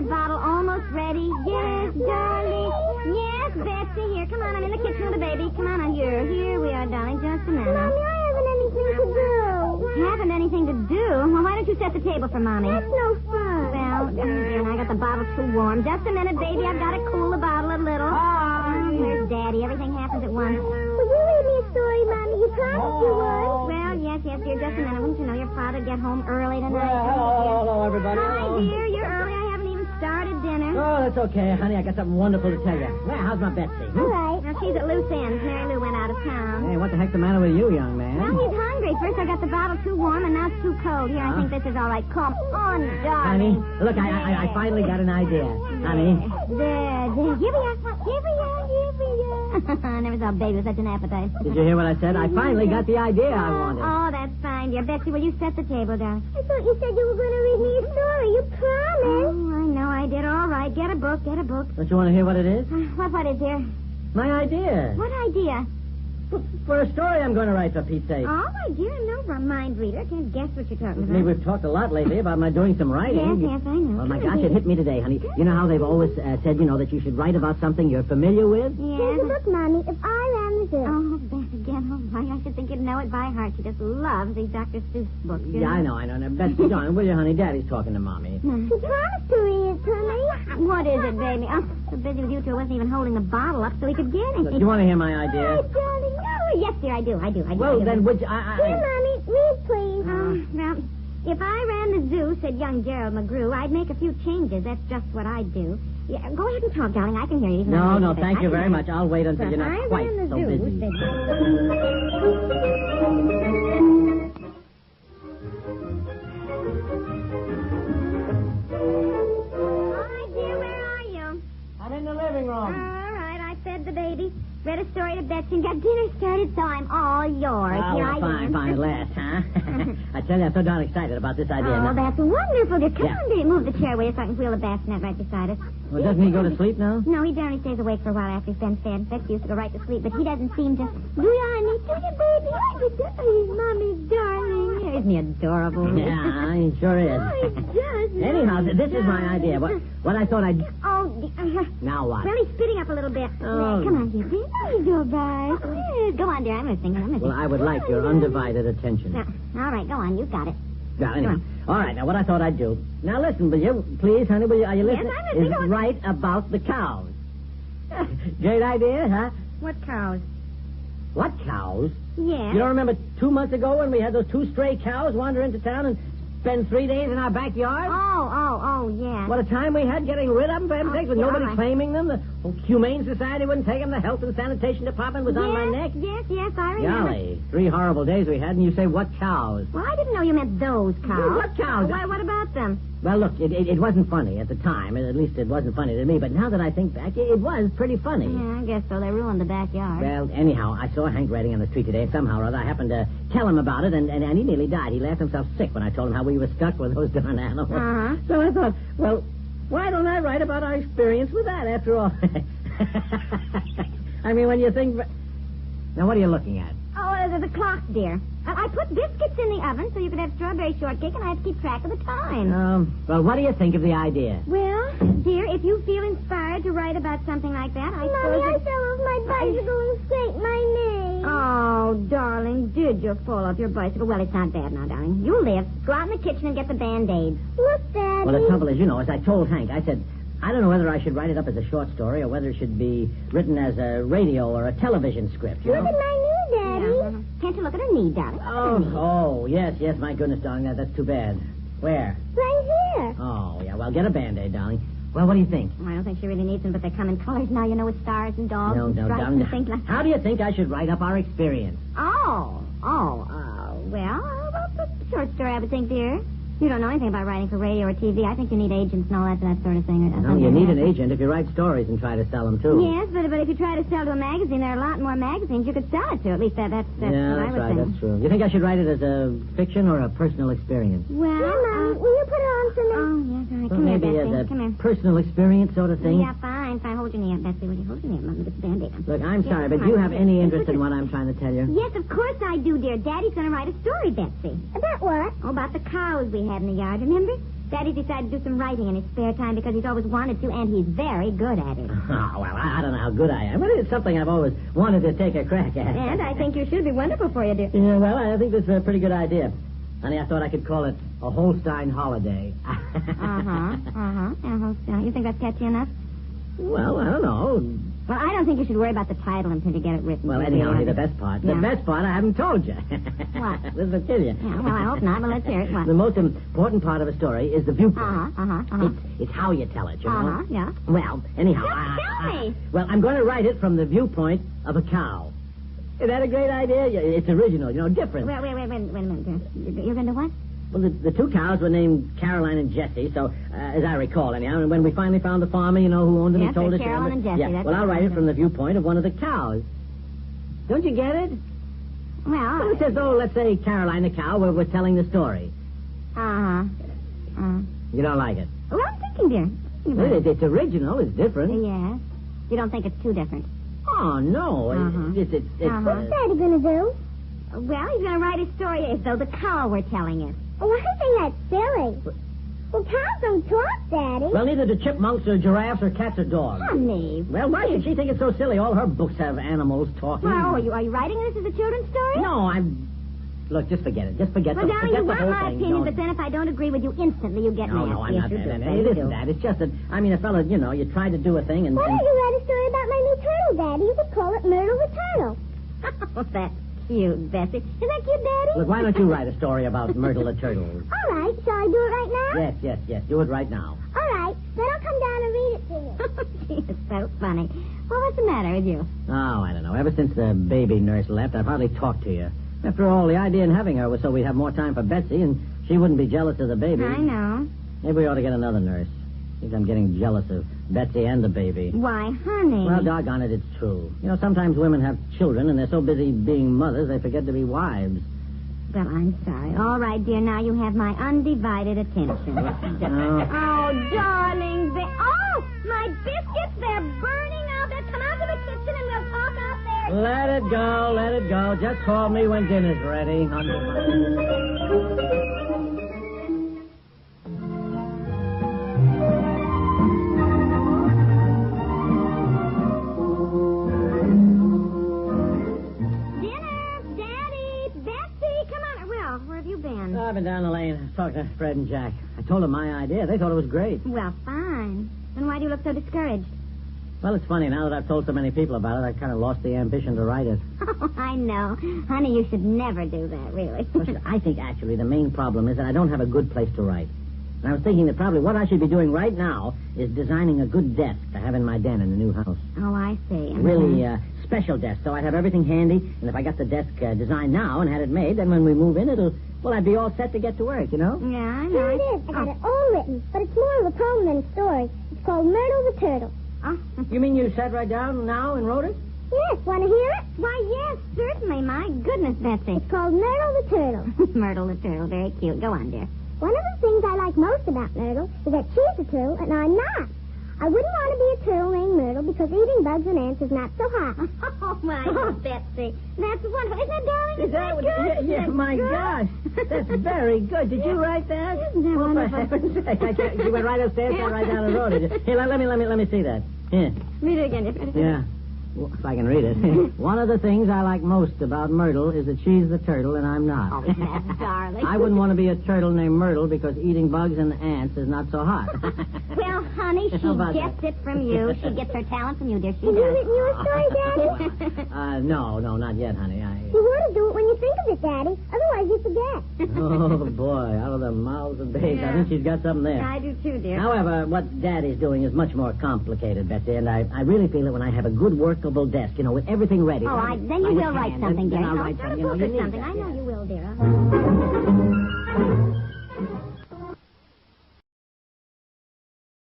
your bottle almost ready? Yes, darling. Yes, Betsy. Here, come on. I'm in the kitchen with the baby. Come on. Here we are, darling. Just a minute. Mommy, I haven't anything to do. Haven't anything to do? Well, why don't you set the table for Mommy? That's no fun. Well, dear, I got the bottle too warm. Just a minute, baby. I've got to cool the bottle a little. Here's Daddy. Everything happens at once. Will you read me a story, Mommy? You promised you would. Well, yes, dear. Just a minute. Wouldn't you know your father get home early tonight? Well, hello, everybody. Hi, dear. You're early. I haven't even started dinner. Oh, that's okay, honey. I got something wonderful to tell you. Well, how's my Betsy? All right. Now, she's at loose ends. Mary Lou went out of town. Hey, what the heck's the matter with you, young man? Well, he's hungry. First I got the bottle too warm, and now it's too cold. Here, I think this is all right. Come on, Honey, darling. look, I finally got an idea. Honey. There. Here we are. I never saw a baby with such an appetite. Did you hear what I said? I finally got the idea I wanted. Oh, that's fine, dear. Betsy, will you set the table, darling? I thought you said you were going to read me a story. You promised. Oh, I know I did. All right. Get a book. Don't you want to hear what it is? What is, dear? My idea. What idea? For a story I'm going to write, for Pete's sake. All right, dear. No mind reader. I can't guess what you're talking about. Me, we've talked a lot lately about my doing some writing. Yes, I know. Oh, my gosh, it hit me today, honey. You know how they've always said, that you should write about something you're familiar with? Here's a Yes. book, Mommy. If I ran the zoo. Oh, Beth again. Oh, my. I should think you'd know it by heart. She just loves these Dr. Seuss books. You Yeah, I know. Now, Betsy, darling, will you, honey? Daddy's talking to Mommy. You promised to read it to me. What is it, baby? I'm so busy with you two, I wasn't even holding the bottle up so he could get it. Look, you want to hear my idea? Oh, darling, no. Yes, dear, I do. Well, then, would you... Here, Mommy. Read, please. Well, if I ran the zoo, said young Gerald McGrew, I'd make a few changes. That's just what I'd do. Yeah, go ahead and talk, darling. I can hear you. No, thank you very much. I'll wait until you're not quite so busy. Hi, dear, where are you? I'm in the living room. All right, I fed the baby, read a story to Betsy, and got dinner started, so I'm all yours. Oh, Here well, I fine, am. at last, huh? I tell you, I'm so darn excited about this idea. Oh, Now, that's wonderful, dear. Come Yeah. on, dear. Move the chair away so I can wheel the bassinet right beside us. well, doesn't he go to sleep now? No, he generally stays awake for a while after he's been fed. Betsy used to go right to sleep, but he doesn't seem to... Do you, honey? Do you, baby? He's Mommy's darling. Isn't he adorable? Yeah, he sure is. Oh, he does. Anyhow, this is my idea. What I thought I'd... Oh, Now what? well, he's spitting up a little bit. Oh. Come on, dear. He's all right. Yes, go on, dear. I'm listening. Well, I would like your undivided attention. Now, all right, go on. You've got it. Now, anyway. All right, now, what I thought I'd do. Now, listen, will you? Please, honey, will you? Are you Yes, listening? I'm listening. Is write about the cows. Great idea, huh? What cows? What cows? Yes. You don't remember 2 months ago when we had those 2 stray cows wander into town and spend 3 days in our backyard? Oh, yeah. What a time we had getting rid of them, for heaven's sakes, with yeah, nobody all right. claiming them. The Humane Society wouldn't take them. The Health and Sanitation Department was on my neck. Yes, I remember. Golly, 3 horrible days we had, and you say, what cows? Well, I didn't know you meant those cows. What cows? Why, what about them? Well, look, it wasn't funny at the time. At least it wasn't funny to me. But now that I think back, it was pretty funny. Yeah, I guess so. They ruined the backyard. Well, anyhow, I saw Hank riding on the street today, and somehow or other I happened to tell him about it, and he nearly died. He laughed himself sick when I told him how we were stuck with those darn animals. Uh-huh. So I thought, well, why don't I write about our experience with that, after all? I mean, when you think... Now, what are you looking at? Oh, the clock, dear. I put biscuits in the oven so you could have strawberry shortcake, and I have to keep track of the time. Well, what do you think of the idea? Well, dear, if you feel inspired to write about something like that, I Mommy, suppose... I fell off my bicycle and scraped my knee. Oh, darling, did you fall off your bicycle? Well, it's not bad now, darling. You live. Go out in the kitchen and get the Band-Aids. Look, Daddy. Well, the trouble is, as I told Hank, I said, I don't know whether I should write it up as a short story or whether it should be written as a radio or a television script, Look at my knee, Daddy. Yeah. Can't you look at her knee, darling? Oh, yes, my goodness, darling, that's too bad. Where? Right here. Oh, yeah, well, get a Band-Aid, darling. Well, what do you think? Well, I don't think she really needs them, but they come in colors now, with stars and dogs No, and stripes darling. and things like... How do you think I should write up our experience? Well, a short story, I would think, dear. You don't know anything about writing for radio or TV. I think you need agents and all that sort of thing. No, you need an agent if you write stories and try to sell them, too. Yes, but if you try to sell to a magazine, there are a lot more magazines you could sell it to. At least that's yeah, what I that's would right, think. that's true. You think I should write it as a fiction or a personal experience? Well, Mommy, will you put it on for me? Oh, yes, all right. Well, Come here, maybe Betsy. as a Come here. personal experience sort of thing? Yeah, fine. Hold your knee up, Betsy. Will you hold your knee up? Mom, get the Band-Aid on. Look, I'm sorry, Yeah, but do you fine. have any interest in what I'm trying to tell you? Yes, of course I do, dear. Daddy's going to write a story, Betsy. About what? Oh, about the cows we had in the yard, remember? Daddy decided to do some writing in his spare time because he's always wanted to, and he's very good at it. Oh, well, I don't know how good I am, but it's something I've always wanted to take a crack at. And I think you should be wonderful for you, dear. Yeah, well, I think this is a pretty good idea. Honey, I thought I could call it a Holstein holiday. You think that's catchy enough? Well, I don't know. Well, I don't think you should worry about the title until you get it written. Well, anyhow, the best part. Yeah. The best part I haven't told you. What? This will kill you. Yeah, well, I hope not, but let's hear it. What? The most important part of a story is the viewpoint. It's how you tell it, you know? Yeah. Well, anyhow... Tell me. Well, I'm going to write it from the viewpoint of a cow. Is that a great idea? It's original, different. Wait a minute, dear. You're going to what? Well, the two cows were named Caroline and Jessie, so, as I recall, anyhow, and when we finally found the farmer, who owned them, he told us... Caroline and Jessie. Yeah, well, I'll write it from the viewpoint of one of the cows. Don't you get it? Well, It's as though, let's say, Caroline the cow were telling the story. You don't like it? Well, I'm thinking, dear. It's original. It's different. Yes. You don't think it's too different? Oh, no. What's Daddy going to do? Well, he's going to write his story as though the cow were telling it. Oh, I think that's silly. Well, cows don't talk, Daddy. Well, neither do chipmunks or giraffes or cats or dogs. Honey. Well, why should she think it's so silly? All her books have animals talking. Well, are you writing this as a children's story? No, Look, just forget it. Just forget Well, darling, you the want whole my thing. opinion, but then if I don't agree with you instantly, you get No, nasty. I'm not Yes, you that. do. It isn't that. It's just that, a fella, you tried to do a thing and... Why don't you write a story about my new turtle, Daddy? You could call it Myrtle the Turtle. Oh, that's cute, Bessie. Isn't that cute, Daddy? Look, why don't you write a story about Myrtle the Turtle? All right. Shall I do it right now? Yes. Do it right now. All right. Then I'll come down and read it to you. Gee, it's so funny. Well, what's the matter with you? Oh, I don't know. Ever since the baby nurse left, I've hardly talked to you. After all, the idea in having her was so we'd have more time for Betsy, and she wouldn't be jealous of the baby. I know. Maybe we ought to get another nurse. I think I'm getting jealous of Betsy and the baby. Why, honey. Well, doggone it, it's true. Sometimes women have children, and they're so busy being mothers, they forget to be wives. Well, I'm sorry. All right, dear, now you have my undivided attention. Oh, darling. Oh, my biscuits, they're burning out. They'll come out to the kitchen and we'll talk out there. Let it go. Just call me when dinner's ready. I've been down the lane talking to Fred and Jack. I told them my idea. They thought it was great. Well, fine. Then why do you look so discouraged? Well, it's funny. Now that I've told so many people about it, I've kind of lost the ambition to write it. Oh, I know. Honey, you should never do that, really. Listen, I think, actually, the main problem is that I don't have a good place to write. And I was thinking that probably what I should be doing right now is designing a good desk to have in my den in the new house. Oh, I see. Really special desk, so I'd have everything handy. And if I got the desk designed now and had it made, then when we move in, I'd be all set to get to work, Yeah, I know. Here it is. I got it all written, but it's more of a poem than a story. It's called Myrtle the Turtle. Oh. You mean you sat right down now and wrote it? Yes, want to hear it? Why, yes, certainly. My goodness, Betsy. It's called Myrtle the Turtle. Myrtle the Turtle. Very cute. Go on, dear. One of the things I like most about Myrtle is that she's a turtle and I'm not. I wouldn't want to be a turtle named Myrtle because eating bugs and ants is not so hot. Oh, my Betsy. That's wonderful. Isn't that, darling? Is that good? Yeah, my gosh. That's very good. Did you write that? Isn't that wonderful? For heaven's sake. You went right upstairs and right down and wrote it. Here, let me see that. Here. Read it again. Yeah. Well, if I can read it. One of the things I like most about Myrtle is that she's the turtle and I'm not. Oh, that's darling. I wouldn't want to be a turtle named Myrtle because eating bugs and ants is not so hot. Well, honey, she gets it from you. She gets her talent from you, dear. She Have does. you written your story, Daddy? No, not yet, honey. You want to do it when you think of it, Daddy. Otherwise, you forget. Oh, boy. Out of the mouths of babes. Yeah. I think she's got something there. I do, too, dear. However, what Daddy's doing is much more complicated, Betsy, and I really feel that when I have a good workable desk, with everything ready. Oh, then you will write something, dear. I'll write something. I know you will, dear.